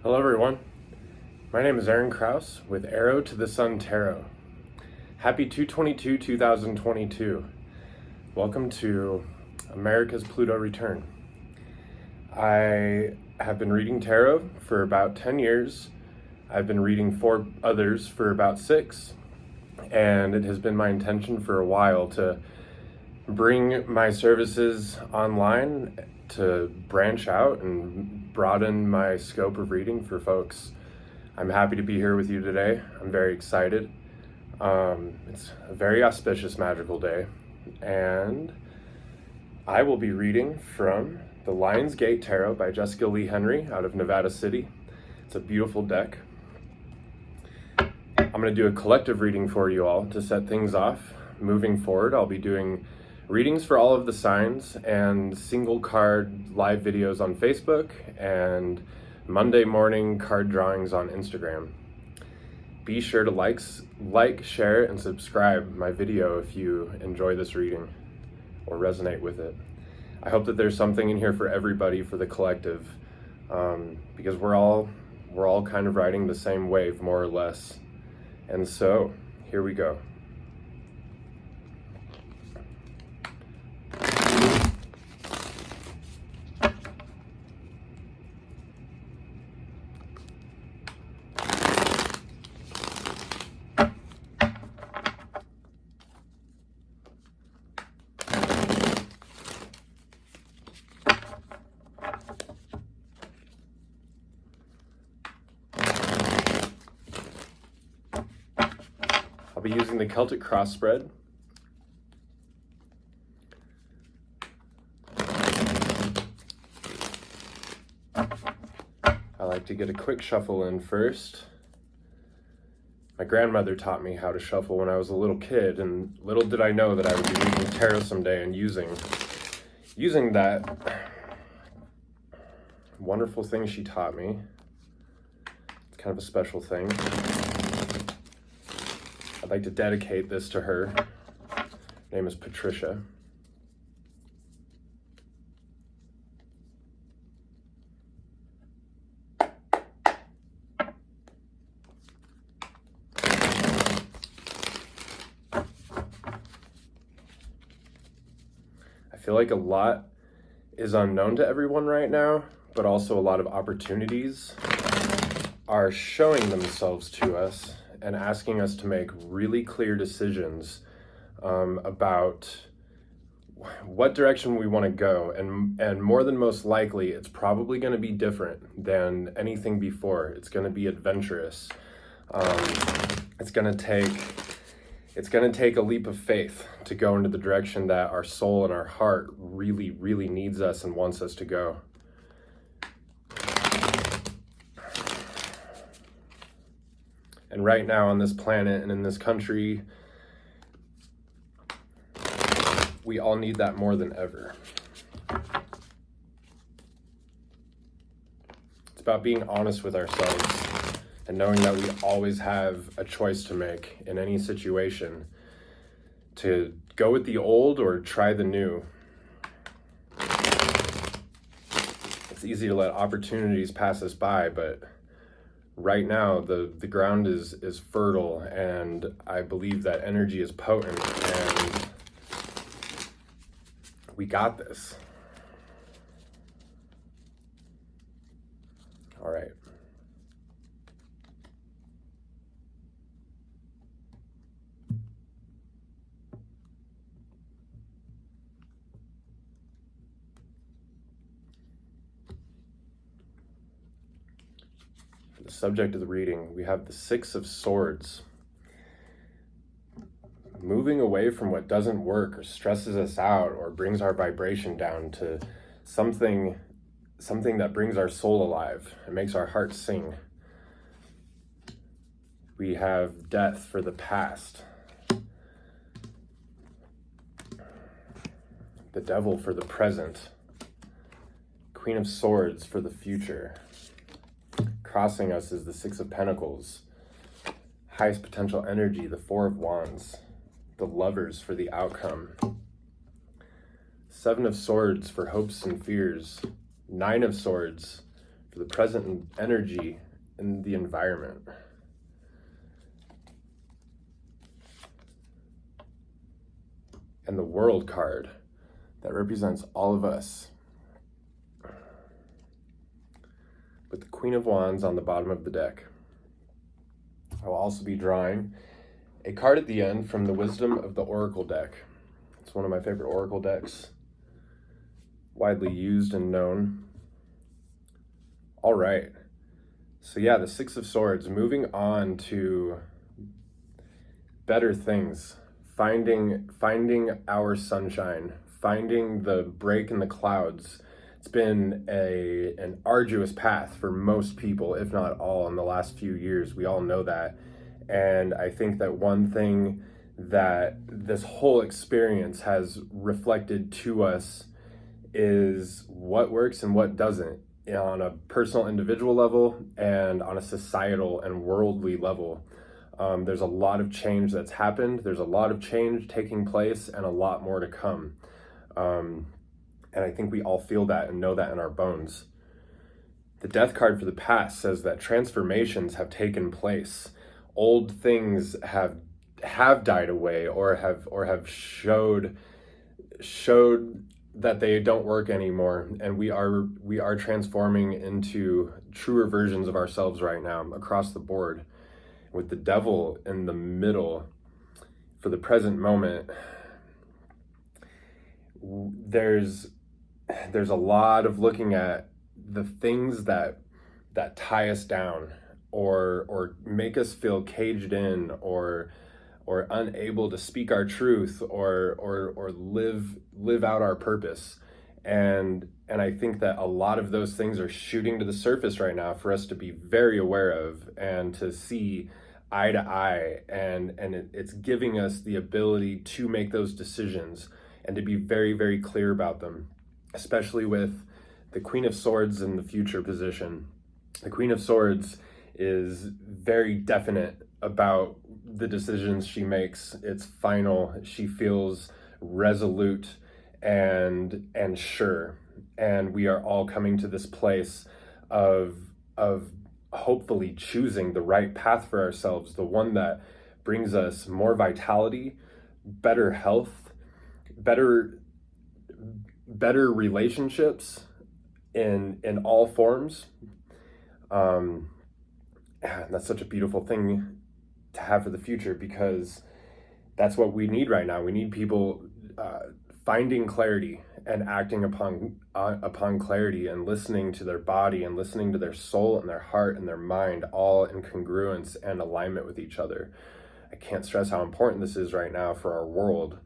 Hello everyone, my name is Aaron Kraus with Arrow to the Sun Tarot. Happy 2/22/2022. Welcome to America's Pluto return. I have been reading tarot for about 10 years. I've been reading for others for about 6, and it has been my intention for a while to bring my services online to branch out and broaden my scope of reading for folks. I'm happy to be here with you today. I'm very excited. It's a very auspicious magical day, and I will be reading from the Lion's Gate Tarot by Jessica Lee Henry out of Nevada City. It's a beautiful deck. I'm going to do a collective reading for you all to set things off. Moving forward, I'll be doing readings for all of the signs and single card live videos on Facebook and Monday morning card drawings on Instagram. Be sure to like, share, and subscribe my video if you enjoy this reading or resonate with it. I hope that there's something in here for everybody, for the collective, because we're all kind of riding the same wave, more or less. And so, here we go. I'll be using the Celtic cross spread. I like to get a quick shuffle in first. My grandmother taught me how to shuffle when I was a little kid, and little did I know that I would be reading tarot someday and using that wonderful thing she taught me. It's kind of a special thing. I'd like to dedicate this to her. Her name is Patricia. I feel like a lot is unknown to everyone right now, but also a lot of opportunities are showing themselves to us and asking us to make really clear decisions about what direction we want to go. And more than most likely, it's probably going to be different than anything before. It's going to be adventurous. It's going to take a leap of faith to go into the direction that our soul and our heart really, really needs us and wants us to go. And right now on this planet and in this country, we all need that more than ever. It's about being honest with ourselves and knowing that we always have a choice to make in any situation, to go with the old or try the new. It's easy to let opportunities pass us by, but right now the ground is fertile, and I believe that energy is potent, and we got this. All right. The subject of the reading, we have the Six of Swords. Moving away from what doesn't work or stresses us out or brings our vibration down to something that brings our soul alive and makes our heart sing. We have death for the past, the Devil for the present, Queen of Swords for the future. Crossing us is the Six of Pentacles, highest potential energy, the Four of Wands, the Lovers for the outcome, Seven of Swords for hopes and fears, Nine of Swords for for the present energy in the environment. And the World card that represents all of us, with the Queen of Wands on the bottom of the deck. I will also be drawing a card at the end from the Wisdom of the Oracle deck. It's one of my favorite Oracle decks, widely used and known. All right, so yeah, the Six of Swords, moving on to better things, finding our sunshine, finding the break in the clouds. It's been an arduous path for most people, if not all, in the last few years. We all know that. And I think that one thing that this whole experience has reflected to us is what works and what doesn't, on a personal, individual level and on a societal and worldly level. There's a lot of change that's happened. There's a lot of change taking place and a lot more to come. And I think we all feel that and know that in our bones. The Death card for the past says that transformations have taken place. Old things have died away or have showed that they don't work anymore, and we are transforming into truer versions of ourselves right now across the board. With the Devil in the middle for the present moment, there's a lot of looking at the things that tie us down or make us feel caged in or unable to speak our truth or live out our purpose. And I think that a lot of those things are shooting to the surface right now for us to be very aware of and to see eye to eye, and it's giving us the ability to make those decisions and to be very, very clear about them, especially with the Queen of Swords in the future position. The Queen of Swords is very definite about the decisions she makes. It's final. She feels resolute and sure. And we are all coming to this place of hopefully choosing the right path for ourselves, the one that brings us more vitality, better health, better relationships in all forms. That's such a beautiful thing to have for the future, because that's what we need right now. We need people finding clarity and acting upon clarity and listening to their body and listening to their soul and their heart and their mind, all in congruence and alignment with each other. I can't stress how important this is right now for our world.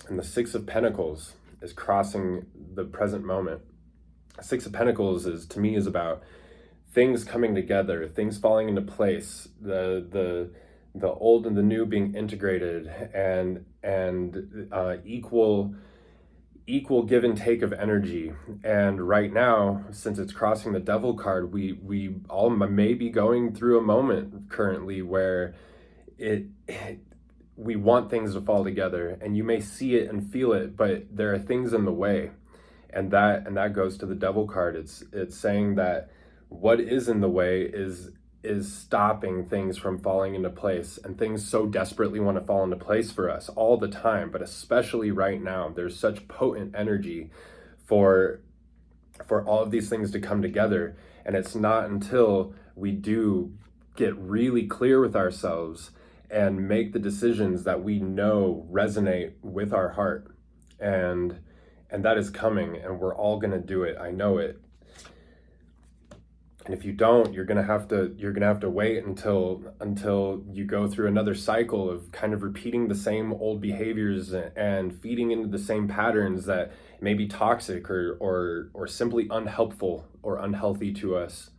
And the Six of Pentacles is crossing the present moment. Six of Pentacles to me is about things coming together, things falling into place, the old and the new being integrated, and equal give and take of energy. And right now, since it's crossing the Devil card, we all may be going through a moment currently where we want things to fall together, and you may see it and feel it, but there are things in the way, and that goes to the Devil card. It's saying that what is in the way is stopping things from falling into place, and things so desperately want to fall into place for us all the time, but especially right now. There's such potent energy for all of these things to come together, and it's not until we do get really clear with ourselves and make the decisions that we know resonate with our heart, and that is coming, and we're all gonna do it. I know it. And if you don't, you're gonna have to wait until you go through another cycle of kind of repeating the same old behaviors and feeding into the same patterns that may be toxic or simply unhelpful or unhealthy to us.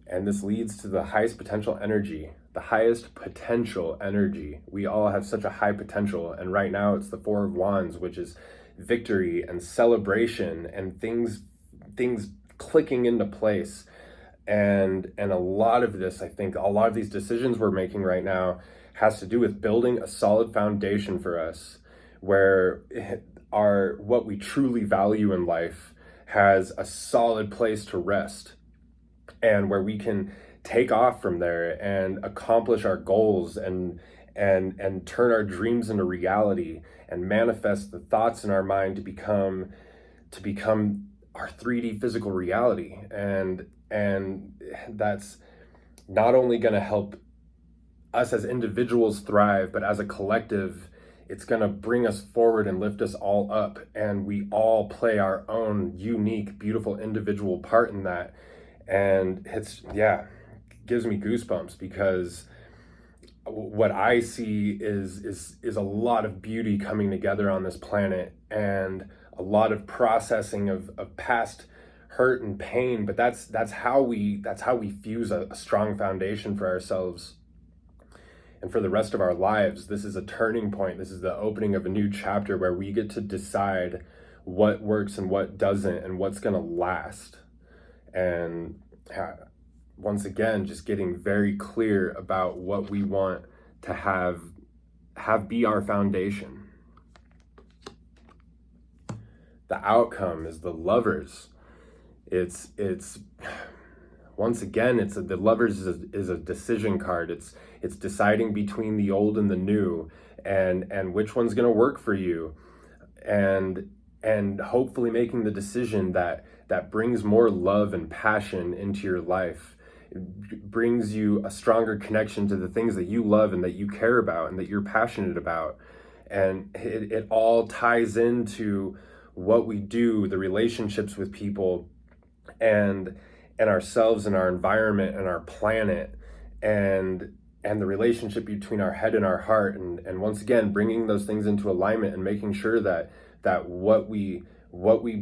And this leads to the highest potential energy, the highest potential energy. We all have such a high potential, and right now it's the Four of Wands, which is victory and celebration and things clicking into place. And a lot of this, I think, a lot of these decisions we're making right now has to do with building a solid foundation for us, where what we truly value in life has a solid place to rest, and where we can take off from there and accomplish our goals and turn our dreams into reality and manifest the thoughts in our mind to become our 3D physical reality. And that's not only going to help us as individuals thrive, but as a collective, it's going to bring us forward and lift us all up. And we all play our own unique, beautiful individual part in that. And it's, yeah, it gives me goosebumps, because what I see is a lot of beauty coming together on this planet, and a lot of processing of past hurt and pain. But that's how we fuse a strong foundation for ourselves and for the rest of our lives. This is a turning point. This is the opening of a new chapter where we get to decide what works and what doesn't, and what's going to last. And once again, just getting very clear about what we want to have be our foundation. The outcome is the Lovers. It's once again, the Lovers is a decision card. It's deciding between the old and the new, and which one's going to work for you, and hopefully making the decision that brings more love and passion into your life. It brings you a stronger connection to the things that you love and that you care about and that you're passionate about. And it all ties into what we do, the relationships with people, and ourselves and our environment and our planet, and the relationship between our head and our heart, and once again bringing those things into alignment and making sure that what we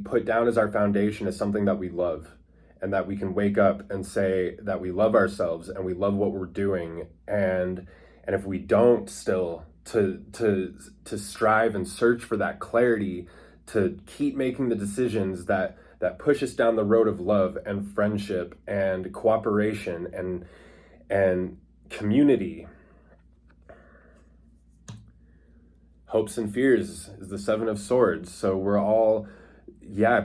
put down as our foundation is something that we love, and that we can wake up and say that we love ourselves and we love what we're doing. And if we don't, still to strive and search for that clarity, to keep making the decisions that push us down the road of love and friendship and cooperation and community. Hopes and fears is the Seven of Swords. So we're all,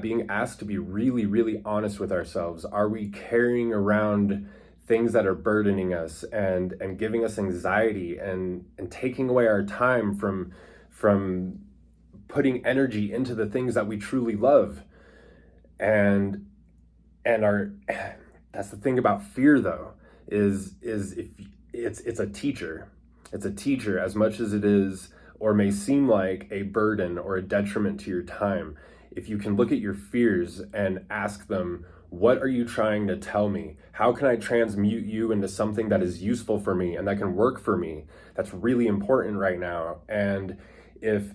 being asked to be really, really honest with ourselves. Are we carrying around things that are burdening us and giving us anxiety and taking away our time from putting energy into the things that we truly love? And that's the thing about fear, though, is if it's a teacher. It's a teacher as much as it is, or may seem like, a burden or a detriment to your time. If you can look at your fears and ask them, what are you trying to tell me? How can I transmute you into something that is useful for me and that can work for me? That's really important right now. And if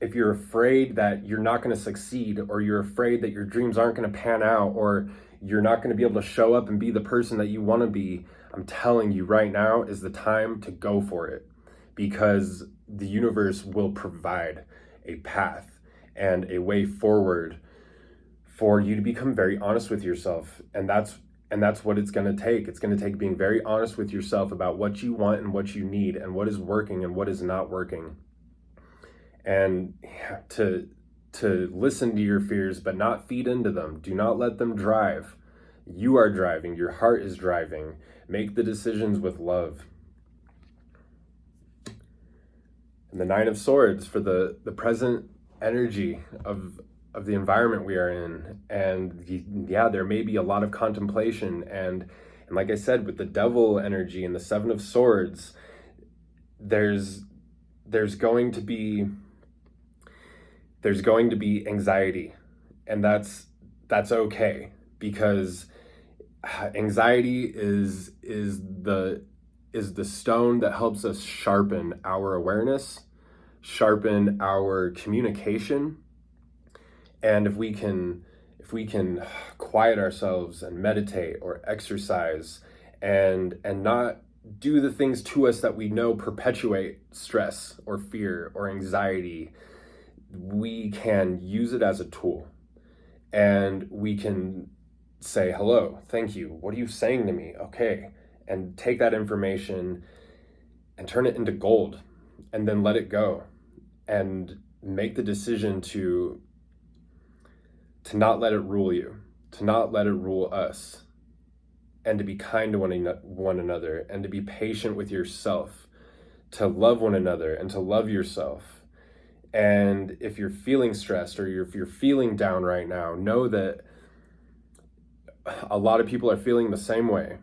you're afraid that you're not going to succeed, or you're afraid that your dreams aren't going to pan out, or you're not going to be able to show up and be the person that you want to be, I'm telling you right now is the time to go for it, because the universe will provide a path and a way forward for you to become very honest with yourself. And that's what it's going to take. It's going to take being very honest with yourself about what you want and what you need, and what is working and what is not working. And to listen to your fears, but not feed into them. Do not let them drive. You are driving. Your heart is driving. Make the decisions with love. And the Nine of Swords for the present energy of the environment we are in. And there may be a lot of contemplation. And like I said, with the Devil energy and the Seven of Swords, there's going to be anxiety, and that's okay, because anxiety is the stone that helps us sharpen our awareness, sharpen our communication. And if we can quiet ourselves and meditate or exercise and not do the things to us that we know perpetuate stress or fear or anxiety, we can use it as a tool, and we can say, hello, thank you, what are you saying to me? Okay. And take that information and turn it into gold, and then let it go, and make the decision to not let it rule you, to not let it rule us, and to be kind to one another, and to be patient with yourself, to love one another and to love yourself. And if you're feeling stressed or if you're feeling down right now, know that a lot of people are feeling the same way,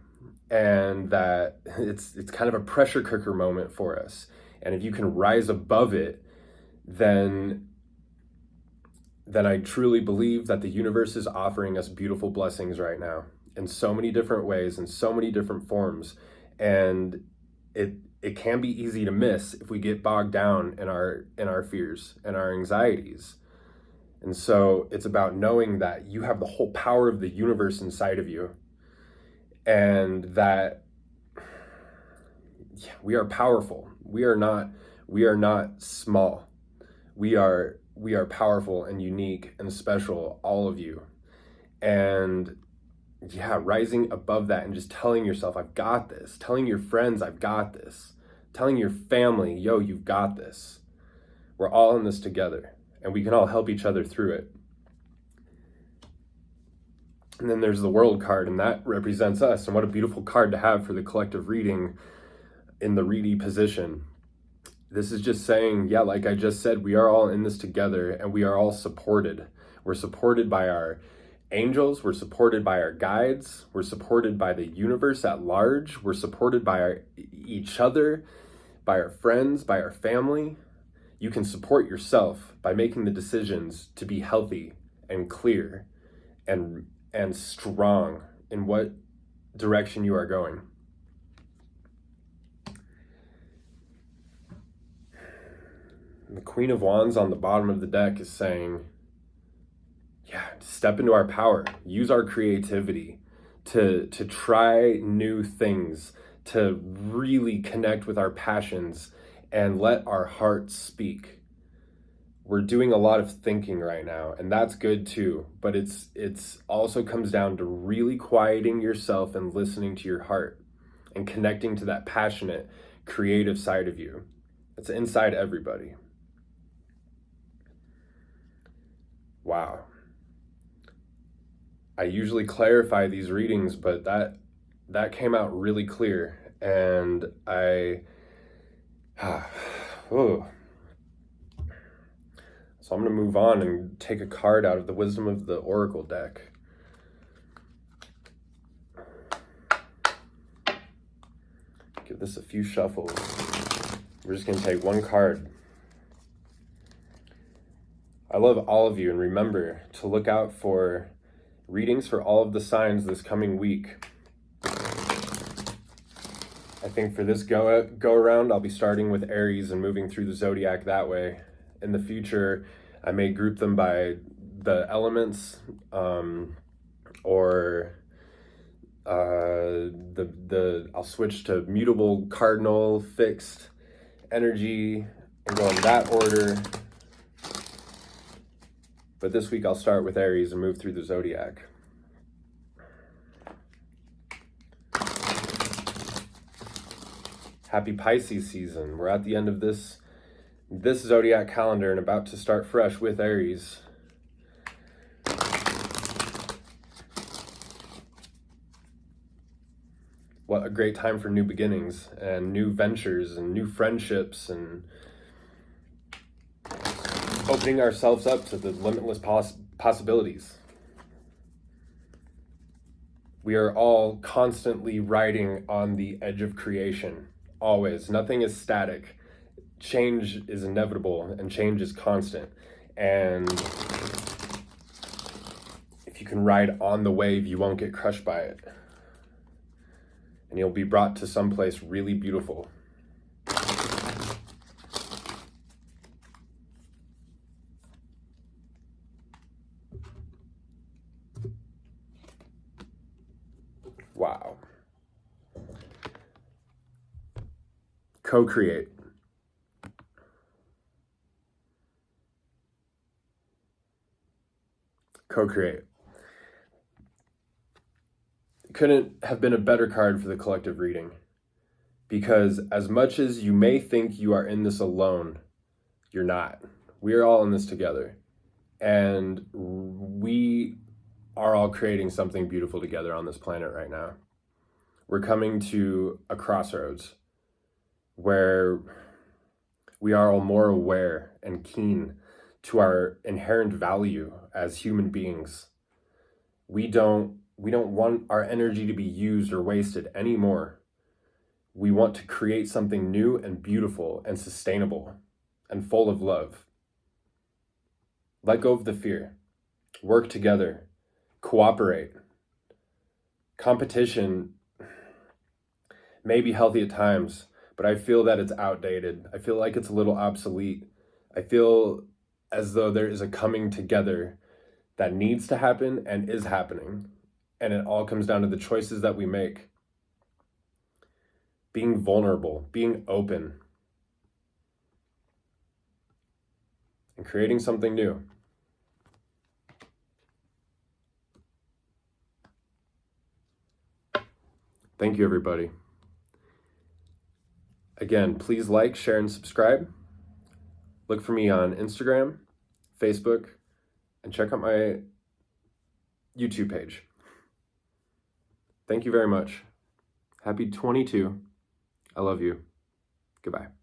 and that it's kind of a pressure cooker moment for us. And if you can rise above it, then I truly believe that the universe is offering us beautiful blessings right now in so many different ways, in so many different forms. And it can be easy to miss if we get bogged down in our fears and our anxieties. And so it's about knowing that you have the whole power of the universe inside of you, and that we are powerful. We are not small. We are powerful and unique and special, all of you. And rising above that and just telling yourself, I've got this. Telling your friends, I've got this. Telling your family, yo, you've got this. We're all in this together, and we can all help each other through it. And then there's the World card, and that represents us. And what a beautiful card to have for the collective reading in the reedy position. This is just saying, like I just said, we are all in this together, and we are all supported. We're supported by our angels, we're supported by our guides, we're supported by the universe at large, we're supported by each other, by our friends, by our family. You can support yourself by making the decisions to be healthy and clear and strong in what direction you are going. The Queen of Wands on the bottom of the deck is saying, step into our power, use our creativity to try new things, to really connect with our passions and let our hearts speak. We're doing a lot of thinking right now, and that's good too, but it's also comes down to really quieting yourself and listening to your heart and connecting to that passionate, creative side of you. It's inside everybody. Wow. I usually clarify these readings, but that came out really clear, and so I'm going to move on and take a card out of the Wisdom of the Oracle deck. Give this a few shuffles. We're just going to take one card. I love all of you, and remember to look out for readings for all of the signs this coming week. I think for this go around, I'll be starting with Aries and moving through the zodiac that way. In the future, I may group them by the elements, or I'll switch to mutable, cardinal, fixed energy and go in that order. But this week I'll start with Aries and move through the zodiac. Happy Pisces season. We're at the end of this zodiac calendar and about to start fresh with Aries. What a great time for new beginnings and new ventures and new friendships and opening ourselves up to the limitless possibilities. We are all constantly riding on the edge of creation, always. Nothing is static. Change is inevitable and change is constant. And if you can ride on the wave, you won't get crushed by it. And you'll be brought to someplace really beautiful. Wow. Co-create. Co-create. Couldn't have been a better card for the collective reading, because as much as you may think you are in this alone, you're not. We are all in this together. And we are all creating something beautiful together on this planet right now. We're coming to a crossroads where we are all more aware and keen to our inherent value as human beings. We don't want our energy to be used or wasted anymore. We want to create something new and beautiful and sustainable and full of love. Let go of the fear. Work together. Cooperate. Competition may be healthy at times, but I feel that it's outdated. I feel like it's a little obsolete. I feel as though there is a coming together that needs to happen and is happening. And it all comes down to the choices that we make. Being vulnerable, being open, and creating something new. Thank you, everybody. Again, please like, share, and subscribe. Look for me on Instagram, Facebook, and check out my YouTube page. Thank you very much. Happy 22. I love you. Goodbye.